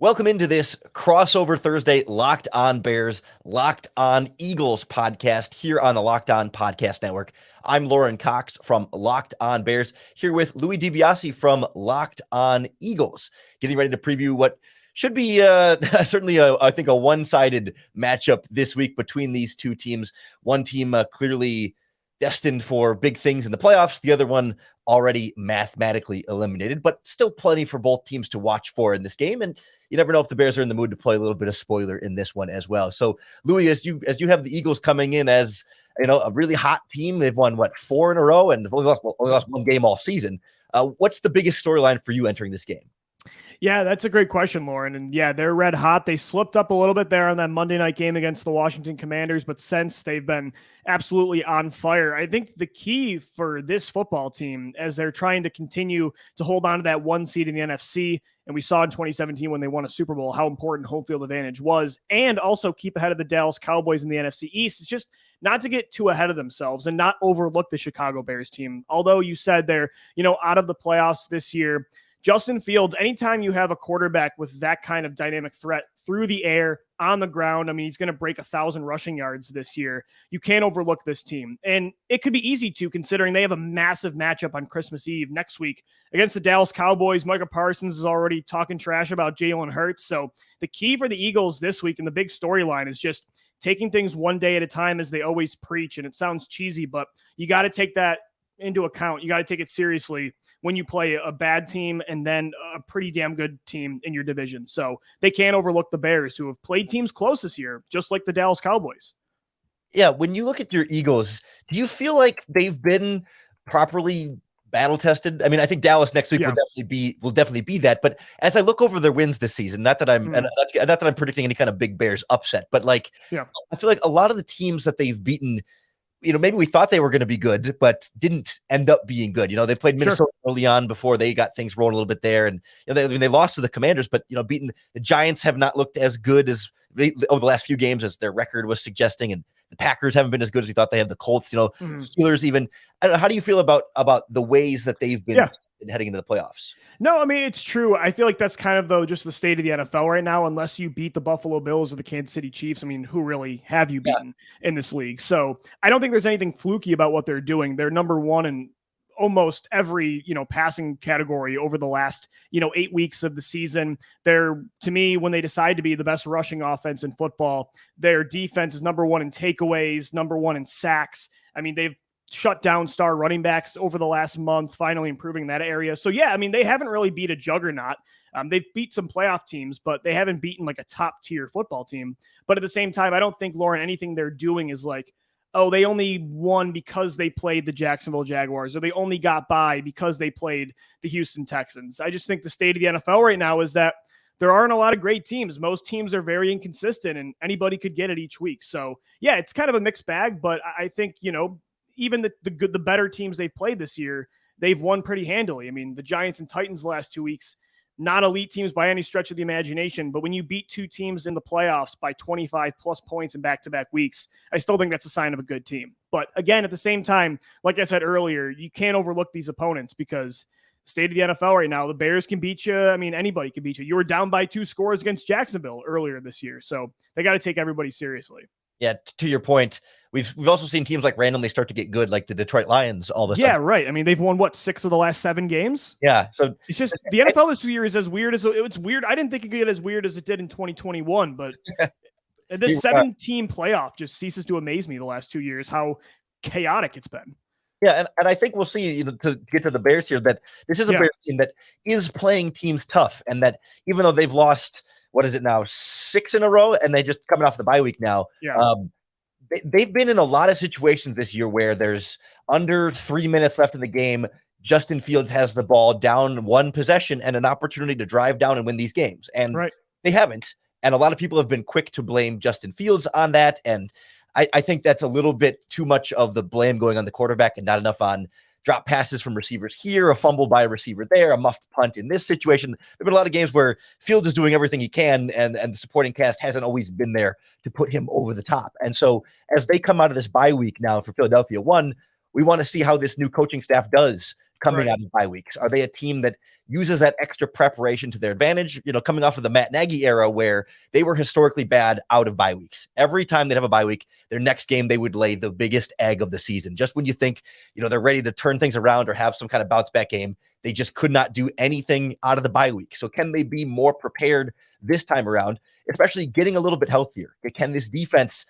Welcome into this crossover Thursday Locked On Bears, Locked On Eagles podcast here on the Locked On Podcast Network. I'm Lorin Cox from Locked On Bears, here with Louie DiBiase from Locked On Eagles, getting ready to preview what should be certainly, I think, a one-sided matchup this week between these two teams. One team clearly destined for big things in the playoffs, the other one already mathematically eliminated, but still plenty for both teams to watch for in this game. And you never know if the Bears are in the mood to play a little bit of spoiler in this one as well. So, Louis, as you have the Eagles coming in as a really hot team, they've won 4 in a row and only lost one game all season. What's the biggest storyline for you entering this game? Yeah, that's a great question, Lorin. And yeah, they're red hot. They slipped up a little bit there on that Monday night game against the Washington Commanders, but since they've been absolutely on fire. I think the key for this football team, as they're trying to continue to hold on to that one seed in the NFC, and we saw in 2017 when they won a Super Bowl how important home field advantage was, and also keep ahead of the Dallas Cowboys in the NFC East, it's just not to get too ahead of themselves and not overlook the Chicago Bears team. Although you said they're, out of the playoffs this year, Justin Fields, anytime you have a quarterback with that kind of dynamic threat through the air, on the ground, he's going to break 1,000 rushing yards this year. You can't overlook this team. And it could be easy to, considering they have a massive matchup on Christmas Eve next week against the Dallas Cowboys. Micah Parsons is already talking trash about Jalen Hurts. So the key for the Eagles this week and the big storyline is just taking things one day at a time, as they always preach. And it sounds cheesy, but you got to take that into account. You got to take it seriously when you play a bad team and then a pretty damn good team in your division. So they can't overlook the Bears, who have played teams close this year, just like the Dallas Cowboys. Yeah, when you look at your Eagles, do you feel like they've been properly battle tested? I think Dallas next week will definitely be that. But as I look over their wins this season, not that I'm predicting any kind of big Bears upset, but I feel like a lot of the teams that they've beaten, maybe we thought they were going to be good, but didn't end up being good. They played Minnesota early on before they got things rolling a little bit there. And they lost to the Commanders, but, beating the Giants have not looked as good as over the last few games as their record was suggesting. And the Packers haven't been as good as we thought. They have the Colts, Steelers even. I don't know. How do you feel about the ways that they've been heading into the playoffs? No, it's true. I feel like that's kind of, though, just the state of the NFL right now, unless you beat the Buffalo Bills or the Kansas City Chiefs. Who really have you beaten in this league? So I don't think there's anything fluky about what they're doing. They're number one in almost every, passing category over the last, 8 weeks of the season. They're, to me, when they decide to be the best rushing offense in football, their defense is number one in takeaways, number one in sacks. They've shut down star running backs over the last month, finally improving that area. So they haven't really beat a juggernaut. They've beat some playoff teams, but they haven't beaten a top tier football team. But at the same time, I don't think, Lorin, anything they're doing is they only won because they played the Jacksonville Jaguars, or they only got by because they played the Houston Texans. I just think the state of the NFL right now is that there aren't a lot of great teams. Most teams are very inconsistent, and anybody could get it each week. So it's kind of a mixed bag, but I think, even the better teams they've played this year, they've won pretty handily. The Giants and Titans the last 2 weeks, not elite teams by any stretch of the imagination, but when you beat two teams in the playoffs by 25 plus points in back-to-back weeks, I still think that's a sign of a good team. But again, at the same time, like I said earlier, you can't overlook these opponents because state of the NFL right now, the Bears can beat you. Anybody can beat you. You were down by 2 scores against Jacksonville earlier this year, so they got to take everybody seriously. Yeah, to your point, we've also seen teams randomly start to get good, like the Detroit Lions all of a sudden. Yeah, right. They've won 6 of the last 7 games. Yeah, so it's just the NFL this year is as weird as it's weird. I didn't think it could get as weird as it did in 2021, but this 7-team playoff just ceases to amaze me the last 2 years, how chaotic it's been. Yeah, and I think we'll see, to get to the Bears here, that this is a Bears team that is playing teams tough, and that even though they've lost, what is it now, 6 in a row, and they just coming off the bye week now. They've been in a lot of situations this year where there's under 3 minutes left in the game. Justin Fields has the ball down 1 possession and an opportunity to drive down and win these games. And they haven't. And a lot of people have been quick to blame Justin Fields on that. And I think that's a little bit too much of the blame going on the quarterback and not enough on drop passes from receivers here, a fumble by a receiver there, a muffed punt in this situation. There have been a lot of games where Fields is doing everything he can, and the supporting cast hasn't always been there to put him over the top. And so as they come out of this bye week now for Philadelphia, we want to see how this new coaching staff does coming out of bye weeks? Are they a team that uses that extra preparation to their advantage? Coming off of the Matt Nagy era where they were historically bad out of bye weeks. Every time they'd have a bye week, their next game, they would lay the biggest egg of the season. Just when you think, they're ready to turn things around or have some kind of bounce back game, they just could not do anything out of the bye week. So can they be more prepared this time around, especially getting a little bit healthier? Can this defense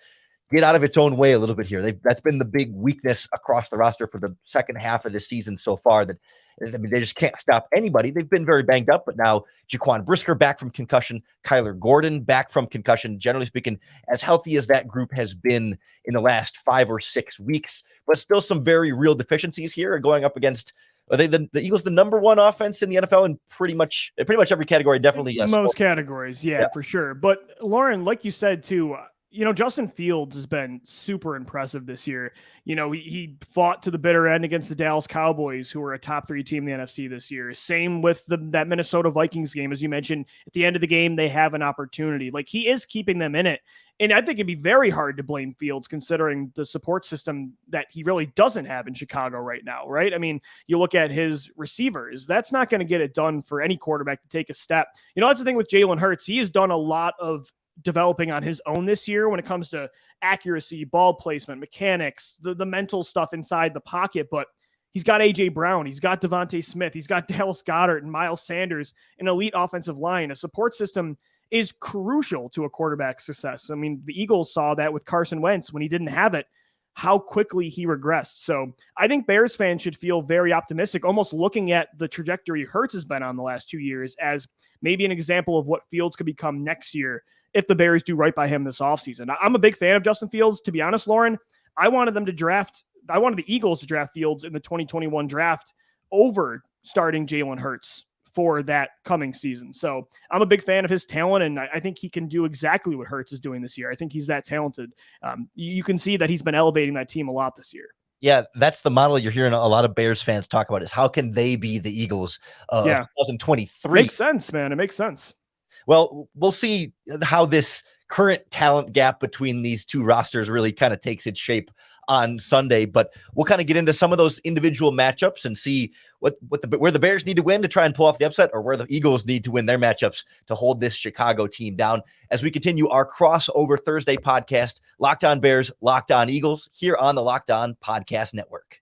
get out of its own way a little bit here? That's been the big weakness across the roster for the second half of this season so far, that they just can't stop anybody. They've been very banged up, but now Jaquan Brisker back from concussion, Kyler Gordon back from concussion. Generally speaking, as healthy as that group has been in the last 5 or 6 weeks, but still some very real deficiencies here, going up against the Eagles, the number one offense in the NFL in pretty much every category. Definitely most categories, yeah, for sure. But Lorin, like you said too, Justin Fields has been super impressive this year. He fought to the bitter end against the Dallas Cowboys, who were a top 3 team in the NFC this year. Same with that Minnesota Vikings game. As you mentioned, at the end of the game, they have an opportunity. Like, he is keeping them in it. And I think it'd be very hard to blame Fields considering the support system that he really doesn't have in Chicago right now, right? I mean, you look at his receivers, that's not going to get it done for any quarterback to take a step. That's the thing with Jalen Hurts. He has done a lot of developing on his own this year when it comes to accuracy, ball placement, mechanics, the mental stuff inside the pocket. But he's got A.J. Brown, he's got Devontae Smith, he's got Dallas Goedert and Miles Sanders, an elite offensive line. A support system is crucial to a quarterback's success. I mean, the Eagles saw that with Carson Wentz when he didn't have it, how quickly he regressed. So I think Bears fans should feel very optimistic, almost looking at the trajectory Hurts has been on the last 2 years as maybe an example of what Fields could become next year if the Bears do right by him this offseason. I'm a big fan of Justin Fields. To be honest, Lorin, I wanted the Eagles to draft Fields in the 2021 draft over starting Jalen Hurts for that coming season. So I'm a big fan of his talent, and I think he can do exactly what Hurts is doing this year. I think he's that talented. You can see that he's been elevating that team a lot this year. Yeah, that's the model you're hearing a lot of Bears fans talk about, is how can they be the Eagles of 2023? Makes sense, man. It makes sense. Well, we'll see how this current talent gap between these two rosters really kind of takes its shape on Sunday, but we'll kind of get into some of those individual matchups and see where the Bears need to win to try and pull off the upset, or where the Eagles need to win their matchups to hold this Chicago team down, as we continue our crossover Thursday podcast, Locked On Bears, Locked On Eagles, here on the Locked On Podcast Network.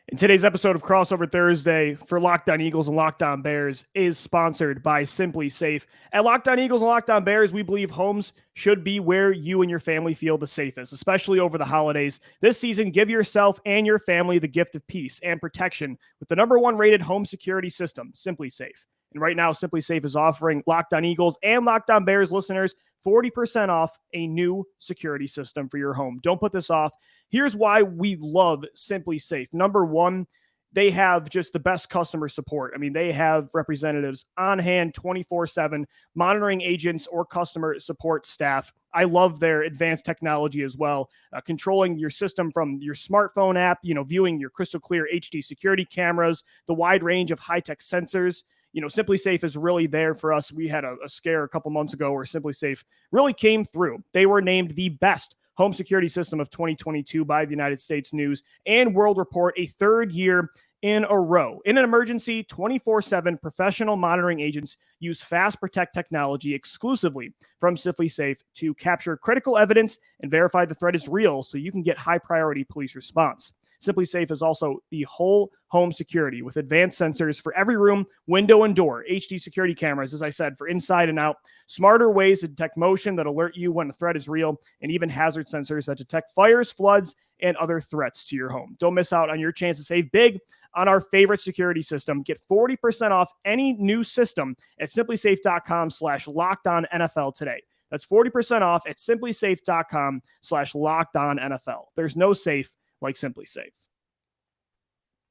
In today's episode of Crossover Thursday for Locked On Eagles and Locked On Bears is sponsored by SimpliSafe. At Locked On Eagles and Locked On Bears, we believe homes should be where you and your family feel the safest, especially over the holidays. This season, give yourself and your family the gift of peace and protection with the #1 rated home security system, SimpliSafe. And right now, SimpliSafe is offering Locked On Eagles and Locked On Bears listeners 40% off a new security system for your home. Don't put this off. Here's why we love SimpliSafe. #1, they have just the best customer support. I mean, they have representatives on hand 24/7, monitoring agents or customer support staff. I love their advanced technology as well, controlling your system from your smartphone app, viewing your crystal clear HD security cameras, the wide range of high-tech sensors. SimpliSafe is really there for us. We had a scare a couple months ago where SimpliSafe really came through. They were named the best home security system of 2022 by the United States News and World Report, a 3rd year in a row. In an emergency, 24/7 professional monitoring agents use Fast Protect technology exclusively from SimpliSafe to capture critical evidence and verify the threat is real so you can get high priority police response. SimpliSafe is also the whole home security with advanced sensors for every room, window, and door, HD security cameras, as I said, for inside and out, smarter ways to detect motion that alert you when a threat is real, and even hazard sensors that detect fires, floods, and other threats to your home. Don't miss out on your chance to save big on our favorite security system. Get 40% off any new system at simplisafe.com/lockedonnfl today. That's 40% off at simplisafe.com/lockedonnfl. There's no safe like SimpliSafe.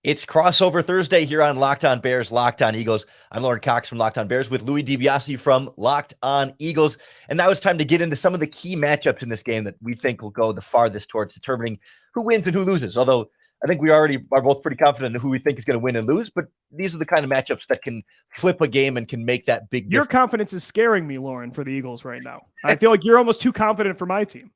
It's Crossover Thursday here on Locked On Bears, Locked On Eagles. I'm Lorin Cox from Locked On Bears with Louie DiBiase from Locked On Eagles. And now it's time to get into some of the key matchups in this game that we think will go the farthest towards determining who wins and who loses. Although I think we already are both pretty confident in who we think is going to win and lose, but these are the kind of matchups that can flip a game and can make that big Your difference. confidence is scaring me, Lorin, for the Eagles right now. I feel like you're almost too confident for my team.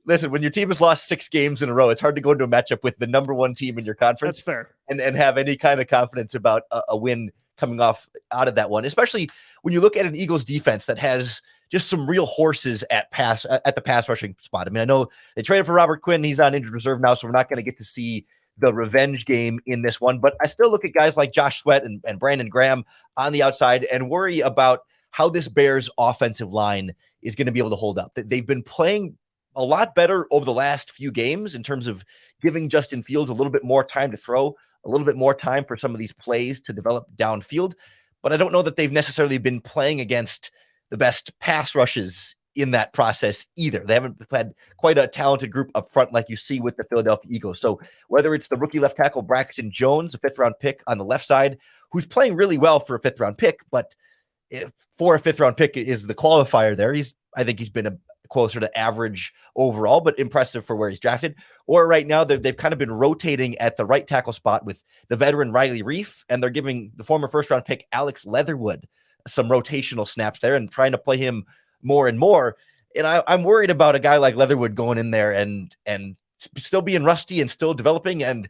Listen, when your team has lost 6 games in a row, it's hard to go into a matchup with the number 1 team in your conference. That's fair. And have any kind of confidence about a win coming off out of that one, especially when you look at an Eagles defense that has just some real horses at the pass rushing spot. I mean, I know they traded for Robert Quinn. He's on injured reserve now, so we're not going to get to see the revenge game in this one. But I still look at guys like Josh Sweat and Brandon Graham on the outside and worry about how this Bears offensive line is going to be able to hold up. They've been playing a lot better over the last few games in terms of giving Justin Fields a little bit more time to throw, a little bit more time for some of these plays to develop downfield. But I don't know that they've necessarily been playing against the best pass rushes in that process either. They haven't had quite a talented group up front like you see with the Philadelphia Eagles. So whether it's the rookie left tackle Braxton Jones, a 5th round pick on the left side, who's playing really well for a 5th round pick, but for a 5th round pick is the qualifier there. I think he's been closer to average overall, but impressive for where he's drafted. Or right now they've kind of been rotating at the right tackle spot with the veteran Riley Reif, and they're giving the former 1st round pick Alex Leatherwood some rotational snaps there and trying to play him more and more. And I'm worried about a guy like Leatherwood going in there and still being rusty and still developing and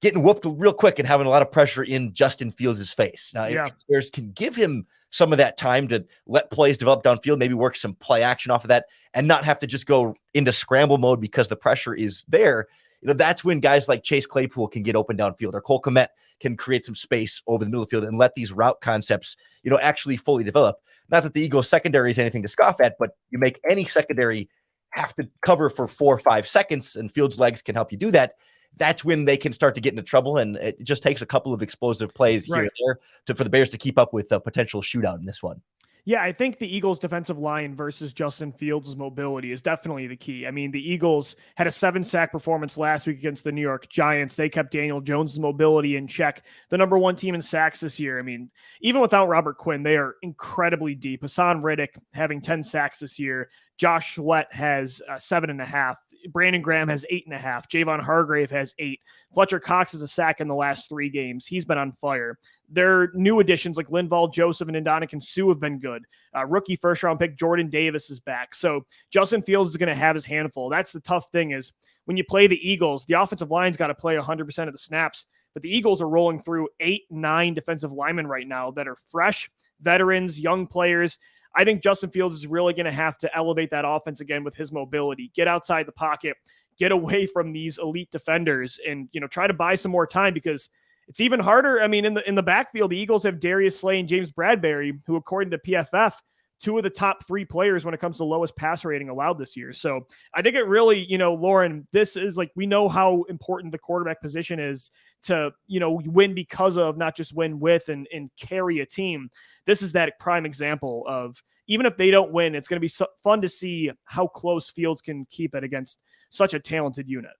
getting whooped real quick and having a lot of pressure in Justin Fields' face. Now, if Bears can give him some of that time to let plays develop downfield, maybe work some play action off of that and not have to just go into scramble mode because the pressure is there, that's when guys like Chase Claypool can get open downfield, or Cole Kmet can create some space over the middle of the field and let these route concepts, actually fully develop. Not that the Eagles secondary is anything to scoff at, but you make any secondary have to cover for 4 or 5 seconds, and Fields' legs can help you do that. That's when they can start to get into trouble, and it just takes a couple of explosive plays here and there for the Bears to keep up with a potential shootout in this one. Yeah, I think the Eagles' defensive line versus Justin Fields' mobility is definitely the key. I mean, the Eagles had a 7-sack performance last week against the New York Giants. They kept Daniel Jones' mobility in check. The number 1 team in sacks this year. I mean, even without Robert Quinn, they are incredibly deep. Hassan Riddick having 10 sacks this year. Josh Sweat has 7.5. Brandon Graham has 8.5. Javon Hargrave has 8. Fletcher Cox has a sack in the last 3 games. He's been on fire. Their new additions like Linval Joseph and Ndamukong Suh have been good. Rookie 1st round pick Jordan Davis is back. So Justin Fields is going to have his handful. That's the tough thing, is when you play the Eagles, the offensive line's got to play 100% of the snaps. But the Eagles are rolling through 8-9 defensive linemen right now that are fresh, veterans, young players. I think Justin Fields is really going to have to elevate that offense again with his mobility, get outside the pocket, get away from these elite defenders, and try to buy some more time, because it's even harder. I mean, in the backfield, the Eagles have Darius Slay and James Bradbury, who, according to PFF, 2 of the top 3 players when it comes to lowest passer rating allowed this year. So I think it really, Lorin, this is like, we know how important the quarterback position is to, win because of, not just win with and carry a team. This is that prime example of, even if they don't win, it's going to be fun to see how close Fields can keep it against such a talented unit.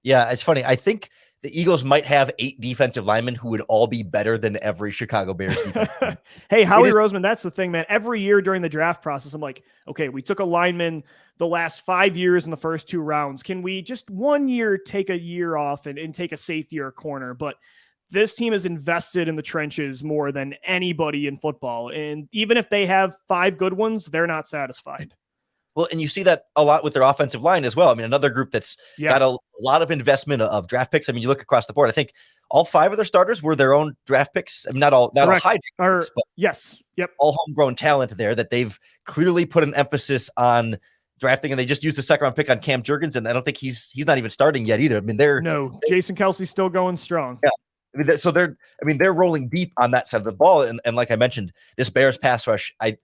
Yeah, it's funny. I think the Eagles might have 8 defensive linemen who would all be better than every Chicago Bears defense. Hey, Howie Roseman, that's the thing, man. Every year during the draft process, I'm like, okay, we took a lineman the last 5 years in the first 2 rounds. Can we just 1 year take a year off and take a safety or a corner? But this team is invested in the trenches more than anybody in football. And even if they have 5 good ones, they're not satisfied. Well, and you see that a lot with their offensive line as well. I mean, another group that's got a lot of investment of draft picks. I mean, you look across the board, I think all 5 of their starters were their own draft picks. I mean, not all high draft picks, but yes. Yep. all homegrown talent there that they've clearly put an emphasis on drafting, and they just used the 2nd round pick on Cam Jurgens, and I don't think he's not even starting yet either. I mean, Jason Kelsey's still going strong. Yeah. I mean, they're rolling deep on that side of the ball. And like I mentioned, this Bears pass rush, I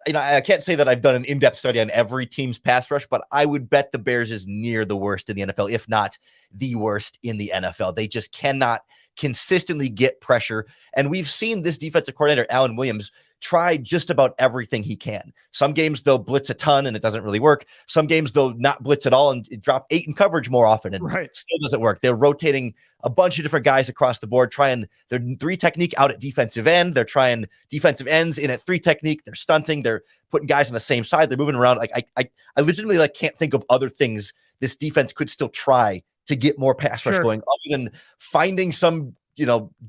can't say that I've done an in-depth study on every team's pass rush, but I would bet the Bears is near the worst in the NFL, if not the worst in the NFL. They just cannot consistently get pressure. And we've seen this defensive coordinator, Alan Williams, try just about everything he can. Some games they'll blitz a ton and it doesn't really work. Some games they'll not blitz at all and drop 8 in coverage more often and still doesn't work. They're rotating a bunch of different guys across the board, trying their 3 technique out at defensive end. They're trying defensive ends in at 3 technique. They're stunting. They're putting guys on the same side. They're moving around. I legitimately can't think of other things this defense could still try to get more pass rush going, other than finding some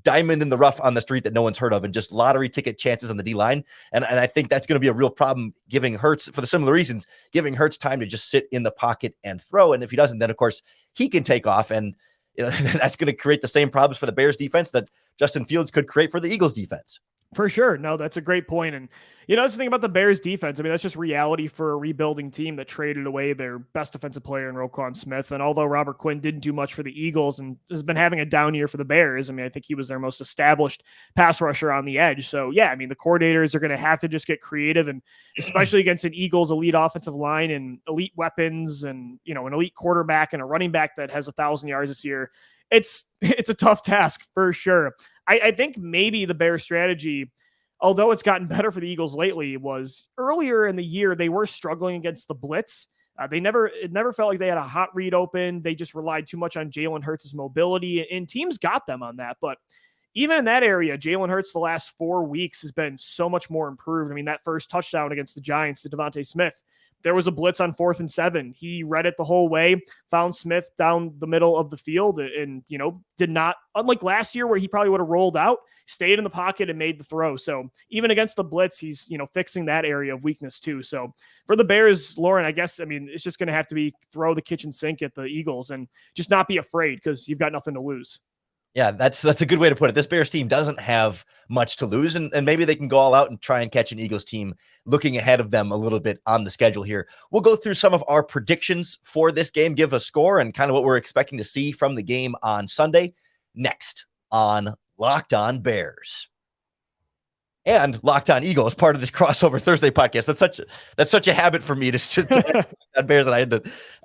diamond in the rough on the street that no one's heard of and just lottery ticket chances on the D line. And I think that's going to be a real problem, giving Hurts, for the similar reasons, giving Hurts time to just sit in the pocket and throw. And if he doesn't, then of course he can take off, and that's going to create the same problems for the Bears defense that Justin Fields could create for the Eagles defense. For sure. No, that's a great point. And, that's the thing about the Bears defense. I mean, that's just reality for a rebuilding team that traded away their best defensive player in Roquan Smith. And although Robert Quinn didn't do much for the Eagles and has been having a down year for the Bears, I mean, I think he was their most established pass rusher on the edge. So, yeah, I mean, the coordinators are going to have to just get creative, and especially against an Eagles elite offensive line and elite weapons and, an elite quarterback and a running back that has 1,000 yards this year. It's a tough task for sure. I think maybe the Bears strategy, although it's gotten better for the Eagles lately, was earlier in the year they were struggling against the blitz. It never felt like they had a hot read open. They just relied too much on Jalen Hurts' mobility, and teams got them on that. But even in that area, Jalen Hurts the last 4 weeks has been so much more improved. I mean, that first touchdown against the Giants to Devontae Smith, there was a blitz on 4th and 7. He read it the whole way, found Smith down the middle of the field, and, did not, unlike last year where he probably would have rolled out, stayed in the pocket and made the throw. So even against the blitz, he's, fixing that area of weakness too. So for the Bears, Lorin, I guess, I mean, it's just going to have to be throw the kitchen sink at the Eagles and just not be afraid, because you've got nothing to lose. Yeah, that's a good way to put it. This Bears team doesn't have much to lose, and maybe they can go all out and try and catch an Eagles team looking ahead of them a little bit on the schedule here. We'll go through some of our predictions for this game, give a score, and kind of what we're expecting to see from the game on Sunday, next on Locked On Bears. And Locked On Eagles, part of this crossover Thursday podcast. That's such a habit for me to sit on Bears, and I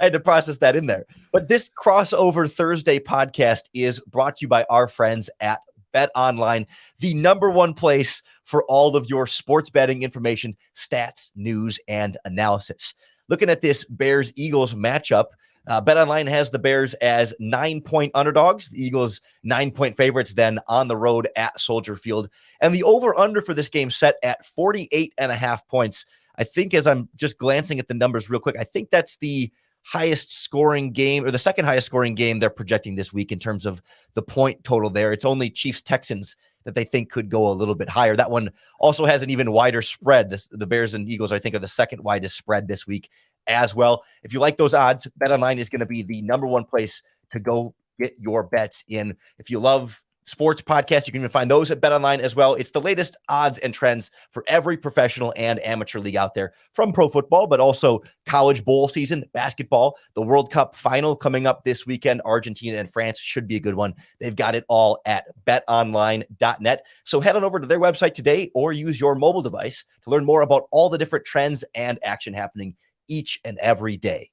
had to process that in there. But this crossover Thursday podcast is brought to you by our friends at BetOnline, the number one place for all of your sports betting information, stats, news, and analysis. Looking at this Bears-Eagles matchup, BetOnline has the Bears as 9-point underdogs, the Eagles 9-point favorites, then on the road at Soldier Field. And the over-under for this game set at 48.5 points. I think, as I'm just glancing at the numbers real quick, I think that's the highest scoring game, or the second highest scoring game they're projecting this week in terms of the point total there. It's only Chiefs-Texans that they think could go a little bit higher. That one also has an even wider spread. The Bears and Eagles, I think, are the second widest spread this week as well. If you like those odds, BetOnline is going to be the number one place to go get your bets in. If you love sports podcasts, you can even find those at BetOnline as well. It's the latest odds and trends for every professional and amateur league out there, from pro football, but also college bowl season, basketball, the World Cup final coming up this weekend. Argentina and France should be a good one. They've got it all at betonline.net. So head on over to their website today, or use your mobile device to learn more about all the different trends and action happening each and every day.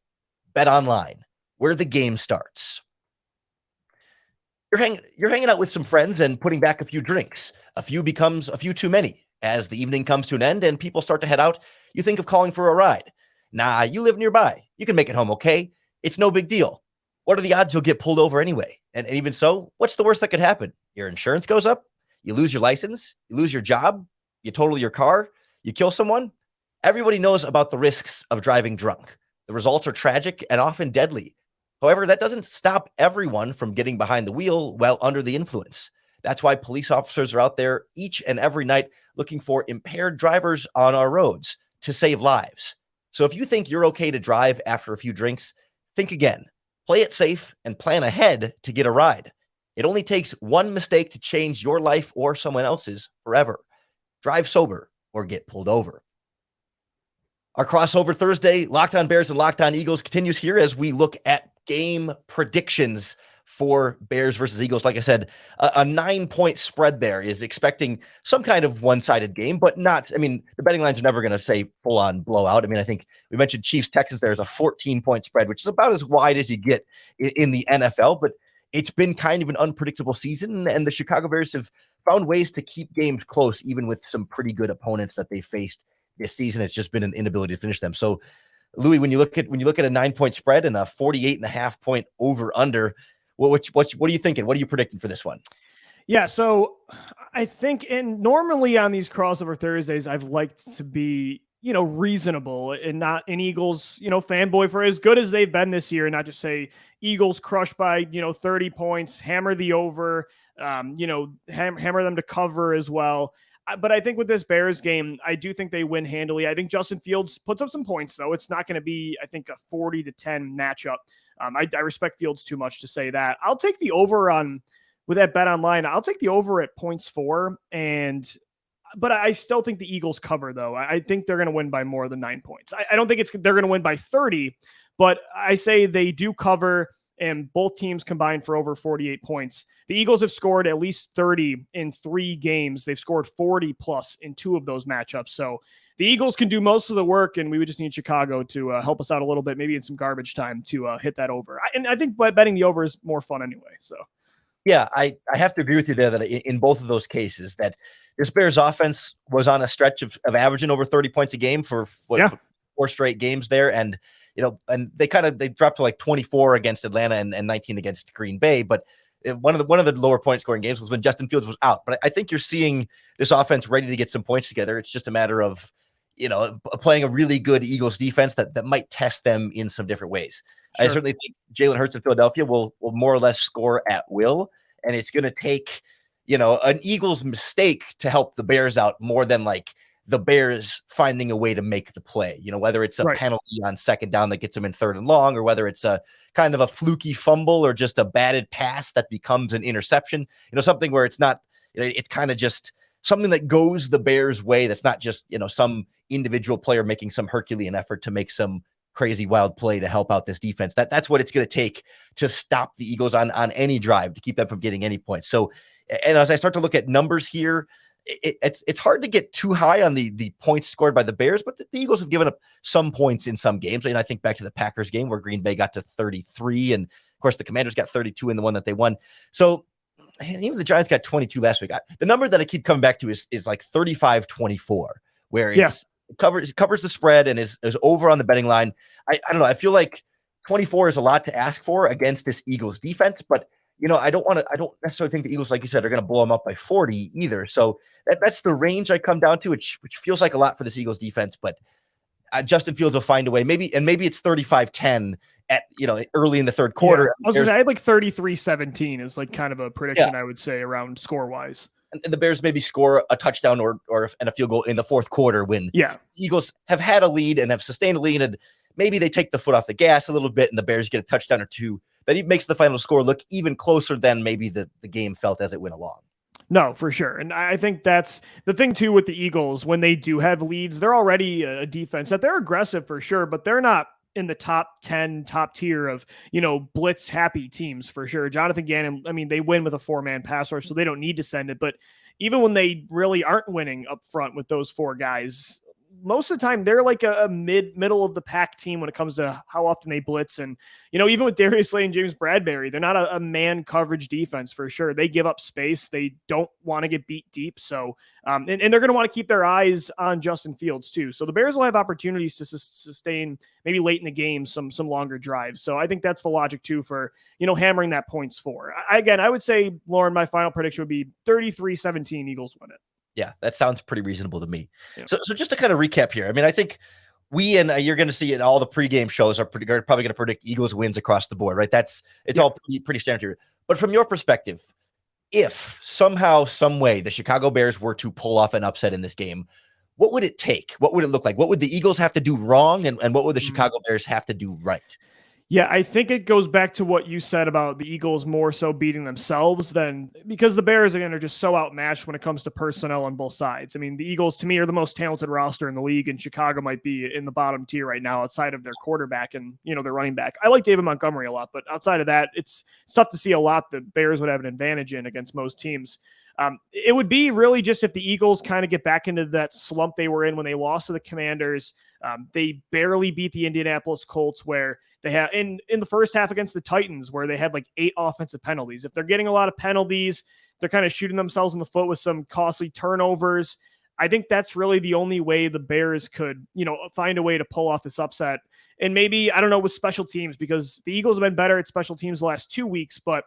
BetOnline, where the game starts. You're hanging out with some friends and putting back a few drinks. A few becomes a few too many. As the evening comes to an end and people start to head out, you think of calling for a ride. Nah, you live nearby. You can make it home okay. It's no big deal. What are the odds you'll get pulled over anyway? And even so, what's the worst that could happen? Your insurance goes up, you lose your license, you lose your job, you total your car, you kill someone. Everybody knows about the risks of driving drunk. The results are tragic and often deadly. However, that doesn't stop everyone from getting behind the wheel while under the influence. That's why police officers are out there each and every night looking for impaired drivers on our roads to save lives. So if you think you're okay to drive after a few drinks, think again. Play it safe and plan ahead to get a ride. It only takes one mistake to change your life or someone else's forever. Drive sober or get pulled over. Our crossover Thursday, Locked On Bears and Locked On Eagles, continues here as we look at game predictions for Bears versus Eagles. Like I said, a 9-point spread there is expecting some kind of one-sided game, but not, I mean, the betting lines are never going to say full-on blowout. I mean, I think we mentioned Chiefs-Texans. There's a 14-point spread, which is about as wide as you get in the NFL, but it's been kind of an unpredictable season, and the Chicago Bears have found ways to keep games close, even with some pretty good opponents that they faced this season. It's just been an inability to finish them. So, Louie, when you look at a 9-point spread and a 48.5 point over under, what are you thinking? What are you predicting for this one? Yeah, so I think, and normally on these crossover Thursdays, I've liked to be reasonable and not an Eagles, fanboy for as good as they've been this year, and not just say Eagles crushed by, 30 points, hammer the over, hammer them to cover as well. But I think with this Bears game, I do think they win handily. I think Justin Fields puts up some points, though. It's not going to be, I think, a 40-10 matchup. I respect Fields too much to say that. I'll take the over with that BetOnline. I'll take the over at 0.4, but I still think the Eagles cover, though. I think they're going to win by more than 9 points. I don't think they're going to win by 30, but I say they do cover, and both teams combined for over 48 points. The Eagles have scored at least 30 in 3 games. They've scored 40 plus in 2 of those matchups. So the Eagles can do most of the work, and we would just need Chicago to help us out a little bit, maybe in some garbage time to hit that over. And I think betting the over is more fun anyway. So. Yeah, I have to agree with you there that in both of those cases that this Bears offense was on a stretch of averaging over 30 points a game for 4 straight games there. And, and they dropped to like 24 against Atlanta and 19 against Green Bay. But one of the lower point scoring games was when Justin Fields was out. But I think you're seeing this offense ready to get some points together. It's just a matter of, playing a really good Eagles defense that might test them in some different ways. Sure. I certainly think Jalen Hurts in Philadelphia will more or less score at will. And it's going to take, an Eagles mistake to help the Bears out more than like the Bears finding a way to make the play, whether it's a penalty on second down that gets them in 3rd and long, or whether it's a kind of a fluky fumble or just a batted pass that becomes an interception, something where it's not, it's kind of just something that goes the Bears' way. That's not just, some individual player making some Herculean effort to make some crazy wild play to help out this defense. That's what it's going to take to stop the Eagles on any drive, to keep them from getting any points. So, and as I start to look at numbers here, it's hard to get too high on the points scored by the Bears, but the Eagles have given up some points in some games. And I think back to the Packers game where Green Bay got to 33, and of course the Commanders got 32 in the one that they won. So even the Giants got 22 last week. The number that I keep coming back to is like 35-24, where it's covers the spread and is over on the betting line. I don't know. I feel like 24 is a lot to ask for against this Eagles defense, but I don't necessarily think the Eagles, like you said, are going to blow them up by 40 either. So that's the range I come down to, which feels like a lot for this Eagles defense, but Justin Fields will find a way. Maybe it's 35-10 at, early in the 3rd quarter. Yeah. I was going to say, I had like 33-17 is like kind of a prediction, I would say, around score wise. And the Bears maybe score a touchdown or and a field goal in the 4th quarter when the Eagles have had a lead and have sustained a lead, and maybe they take the foot off the gas a little bit and the Bears get a touchdown or two that makes the final score look even closer than maybe the game felt as it went along. No, for sure. And I think that's the thing too with the Eagles. When they do have leads, they're already a defense that they're aggressive for sure, but they're not in the top 10, top tier of, blitz happy teams for sure. Jonathan Gannon, they win with a 4-man pass rush, so they don't need to send it. But even when they really aren't winning up front with those 4 guys, most of the time they're like a middle of the pack team when it comes to how often they blitz. And, even with Darius Slay and James Bradbury, they're not a man coverage defense for sure. They give up space. They don't want to get beat deep. So, and they're going to want to keep their eyes on Justin Fields too. So the Bears will have opportunities to sustain maybe late in the game, some longer drives. So I think that's the logic too for, hammering that points for. Again, I would say, Lauren, my final prediction would be 33-17 Eagles win it. Yeah, that sounds pretty reasonable to me. Yeah. So just to kind of recap here, I think we and you're going to see in all the pregame shows are probably going to predict Eagles wins across the board, right? It's all pretty standard here. But from your perspective, if somehow, some way the Chicago Bears were to pull off an upset in this game, what would it take? What would it look like? What would the Eagles have to do wrong? And what would the Chicago Bears have to do right? Yeah, I think it goes back to what you said about the Eagles more so beating themselves than because the Bears, again, are just so outmatched when it comes to personnel on both sides. The Eagles, to me, are the most talented roster in the league, and Chicago might be in the bottom tier right now outside of their quarterback and, their running back. I like David Montgomery a lot, but outside of that, it's tough to see a lot the Bears would have an advantage in against most teams. It would be really just if the Eagles kind of get back into that slump they were in when they lost to the Commanders. They barely beat the Indianapolis Colts, where they had in the first half against the Titans, where they had like 8 offensive penalties. If they're getting a lot of penalties, they're kind of shooting themselves in the foot with some costly turnovers. I think that's really the only way the Bears could, find a way to pull off this upset. And maybe, I don't know, with special teams, because the Eagles have been better at special teams the last 2 weeks, but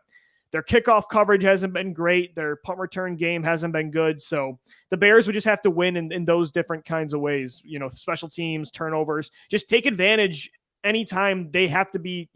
Their kickoff coverage hasn't been great. Their punt return game hasn't been good. So the Bears would just have to win in those different kinds of ways, special teams, turnovers, just take advantage anytime they have to be,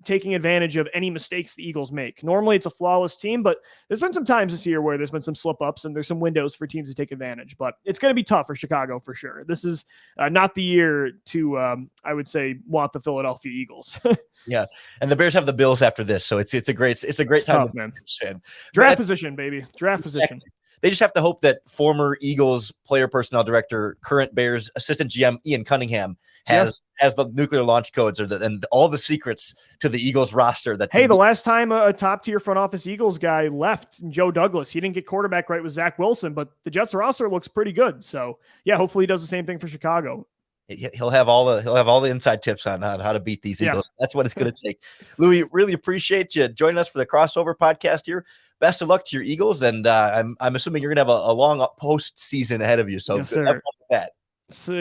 taking advantage of any mistakes the Eagles make. Normally it's a flawless team, but there's been some times this year where there's been some slip ups and there's some windows for teams to take advantage, but it's going to be tough for Chicago for sure. This is not the year to, I would say, want the Philadelphia Eagles. Yeah. And the Bears have the Bills after this. So it's a great time, tough, man. Fan. Draft position, baby. Draft position. They just have to hope that former Eagles player personnel director, current Bears assistant GM Ian Cunningham has the nuclear launch codes and all the secrets to the Eagles roster. The last time a top tier front office Eagles guy left, Joe Douglas, he didn't get quarterback right with Zach Wilson, but the Jets roster looks pretty good. So yeah, hopefully he does the same thing for Chicago. He'll have all the inside tips on how to beat these Eagles. That's what it's going to take. Louie, really appreciate you joining us for the crossover podcast here. Best of luck to your Eagles, and I'm assuming you're going to have a long postseason ahead of you. So yes, sir. Good luck with that.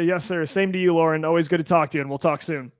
Yes, sir. Same to you, Lorin. Always good to talk to you, and we'll talk soon.